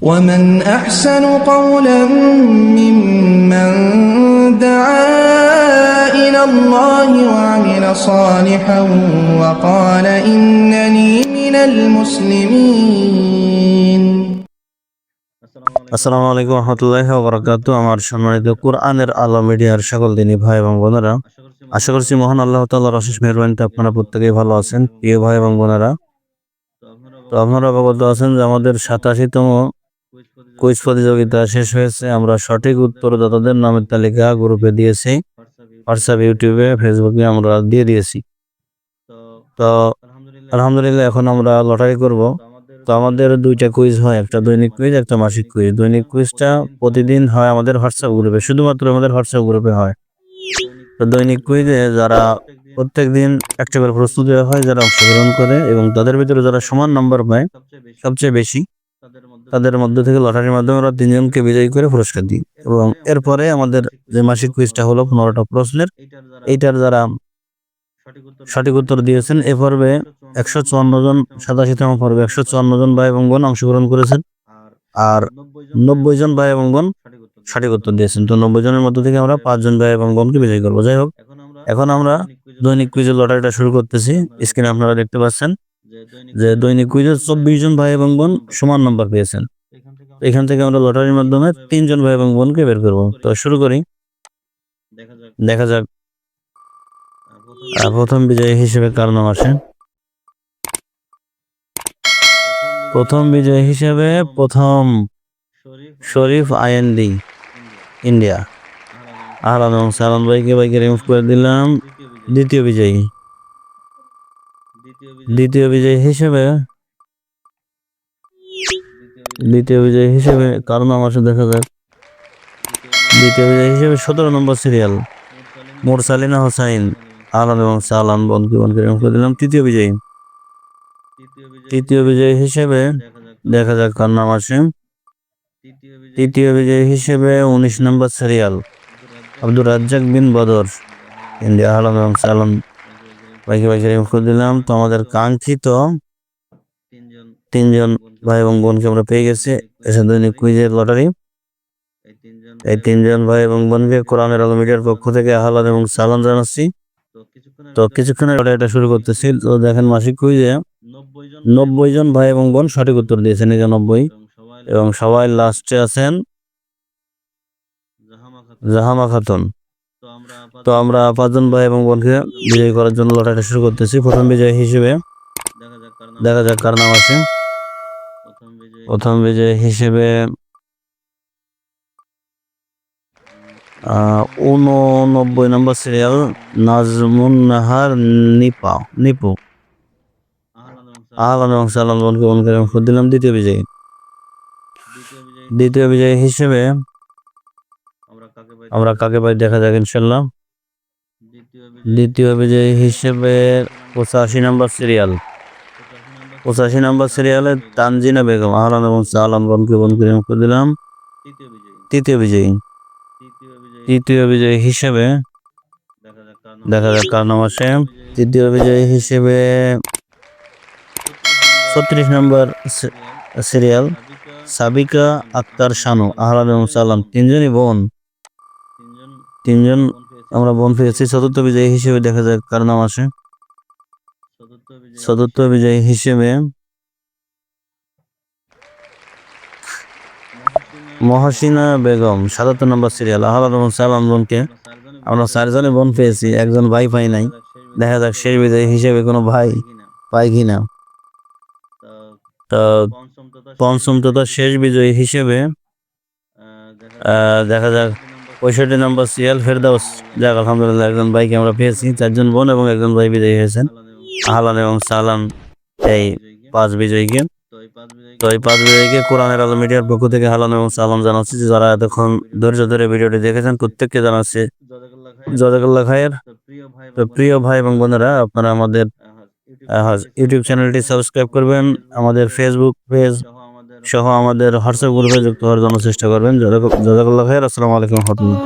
ومن أحسن قولا ممن دعا إلى الله وعمل صالحا وقال إنني من المسلمين। আসসালামু আলাইকুম রহমতুল্লাহি ওয়া বারাকাতুহু। আমার সম্মানিত কোরআনের আলো মিডিয়ার সকল দিনী ভাই এবং বোনেরা, আশা করছি মহান আল্লাহ তাআলার অশেষ মেহেরবানিতে আপনারা প্রত্যেকেই ভালো আছেন। প্রিয় ভাই এবং বোনেরা, তো আপনারা অবগত আছেন যে আমাদের 87তম কুইজ প্রতিযোগিতা শেষ হয়েছে। আমরা সঠিক উত্তরদাতাদের নামের তালিকা গ্রুপে দিয়েছি, হোয়াটসঅ্যাপ, ইউটিউবে, ফেসবুকে আমরা দিয়ে দিয়েছি। তো আলহামদুলিল্লাহ এখন আমরা লটারি করব। তো আমাদের দুইটা কুইজ হয়, একটা দৈনিক কুইজ, একটা মাসিক কুইজ। দৈনিক কুইজটা প্রতিদিন হয় আমাদের হোয়াটসঅ্যাপ গ্রুপে, শুধুমাত্র আমাদের হোয়াটসঅ্যাপ গ্রুপে হয়। তো দৈনিক কুইজে যারা প্রত্যেক দিন একটা করে প্রশ্ন দেওয়া হয়, যারা অংশগ্রহণ করে এবং তাদের ভিতরে যারা সমান নাম্বার পায় সবচেয়ে বেশি, তাদের মধ্যে থেকে লটারির মাধ্যমে আমরা 3জনকে বিজয়ী করে পুরস্কার দিই। এবং এরপরে আমাদের যে মাসিক কুইজটা হলো 15টা প্রশ্নের, এইটার যারা সঠিক উত্তর দিয়েছেন এ পর্বে 154 জন, 87তম পর্বে 154 জন ভাই এবং বোন অংশগ্রহণ করেছেন, আর 90 জন ভাই এবং বোন সঠিক উত্তর দিয়েছেন। তো 90 জনের মধ্যে থেকে আমরা 5 জন ভাই এবং বোনকে বিজয়ী করবো। যাই হোক, এখন আমরা দৈনিক কুইজের লটারিটা শুরু করতেছি। স্ক্রিনে আপনারা দেখতে পাচ্ছেন যে দৈনিক কুইজে 24 জন ভাই এবং বোন সমান নাম্বার পেয়েছেন। এখান থেকে আমরা লটারির মাধ্যমে 3 জন ভাই এবং বোনকে বের করবো। তো শুরু করি, দেখা যাক প্রথম বিজয়ী হিসেবে কার নাম আসে। প্রথম বিজয়ী হিসেবে শরীফ আইএনডি, ইন্ডিয়া। আহলান এবং সালাম ভাইকে রিমুভ করে দিলাম। দ্বিতীয় বিজয়ী হিসেবে কার নাম আসে দেখা যাক। দ্বিতীয় বিজয়ী হিসেবে 17 নম্বর সিরিয়াল মুরসালিনা হোসাইন। আহলান এবং সালাম বোনকে রিমুভ করে দিলাম। তৃতীয় বিজয়ী হিসেবে দেখা যাক কার নাম আসে। তৃতীয় বিজয়ী হিসেবে 19 নম্বর সিরিয়াল আব্দুর রাজ্জাক বিন বদর, ইন্ডিয়া। আহলান এবং সালাম ভাইকে রিমুভ করে দিলাম। তো আমাদের কাঙ্ক্ষিত 3জন ভাই এবং বোনকে আমরা পেয়ে গেছি দৈনিক কুইজের লটারি। এই 3জন ভাই এবং বোনকে কোরআনের আলো মিডিয়ার পক্ষ থেকে আহলান এবং সালাম জানাচ্ছি। তো কিছুক্ষণের লটারিটা শুরু করতেছি। তো দেখেন মাসিক কুইজে 90 জন ভাই এবং বোন সঠিক উত্তর দিয়েছেন, এই যে 90, এবং সবাই লাস্টে আছেন জাহামা খাতুন। তো আমরা 5 জন ভাই এবং বোনকে বিজয়ী করার জন্য লটারিটা শুরু করতেছি। প্রথম বিজয়ী হিসেবে দেখা যাক কার নাম আছে। প্রথম বিজয়ী হিসেবে 89 নম্বর সিরিয়াল নাজমুন নাহার নিপু। আহলান এবং সালাম বোনকে রিমুভ দিলাম। দ্বিতীয় বিজয়ী হিসেবে আমরা কাকে পাই দেখা যাক ইনশাল্লাহ। দ্বিতীয় বিজয়ী হিসেবে 85 নম্বর সিরিয়ালে তানজিনা বেগম। আহলান এবং সালাম বোনকে রিমুভ দিলাম। তৃতীয় বিজয়ী হিসেবে দেখা যাক কার নাম আসে। তৃতীয় বিজয়ী হিসেবে 36 নম্বর সিরিয়াল সাবিকা আক্তার শানু। আহলান এবং সালাম, 3জন আমরা বোন পেয়েছি। চতুর্থ বিজয়ী হিসেবে দেখা যাক কার নাম আসে। চতুর্থ বিজয়ী হিসেবে মহসিনা বেগম, 77 নম্বর সিরিয়াল। আহলান এবং সালাম বোনকে আমরা 4জনে বোন পেয়েছি, একজন ভাই পাই নাই। দেখা যাক শেষ বিজয়ী হিসেবে কোনো ভাই পাই কিনা। তো পঞ্চম তথা শেষ বিজয়ী হিসেবে দেখা যাক 65 নম্বর সিরিয়াল ফেরদাউস। যাক আলহামদুলিল্লাহ, একজন ভাইকে আমরা পেয়েছি। 4জন বোন এবং একজন ভাই বিজয়ী হয়েছেন। আহলান এবং সালাম এই 5 বিজয়ীকে। তো এই 5 বিজয়ীকে কোরআনের আলো মিডিয়ার পক্ষ থেকে আহলান এবং সালাম জানাচ্ছি। যারা এতক্ষণ ধৈর্য ধরে ভিডিওটি দেখেছেন প্রত্যেককে জানাচ্ছি জাযাকাল্লাহ খায়ের। তো প্রিয় ভাই এবং বোনেরা, আপনারা আমাদের ইউটিউব চ্যানেলটি সাবস্ক্রাইব করবেন, আমাদের ফেসবুক পেজ সহ আমাদের হোয়াটসঅ্যাপ গ্রুপে যুক্ত হওয়ার জন্য চেষ্টা করবেন। জাযাকাল্লাহ খায়ের। আসসালামু আলাইকুম ওয়া রাহমাতুল্লাহ।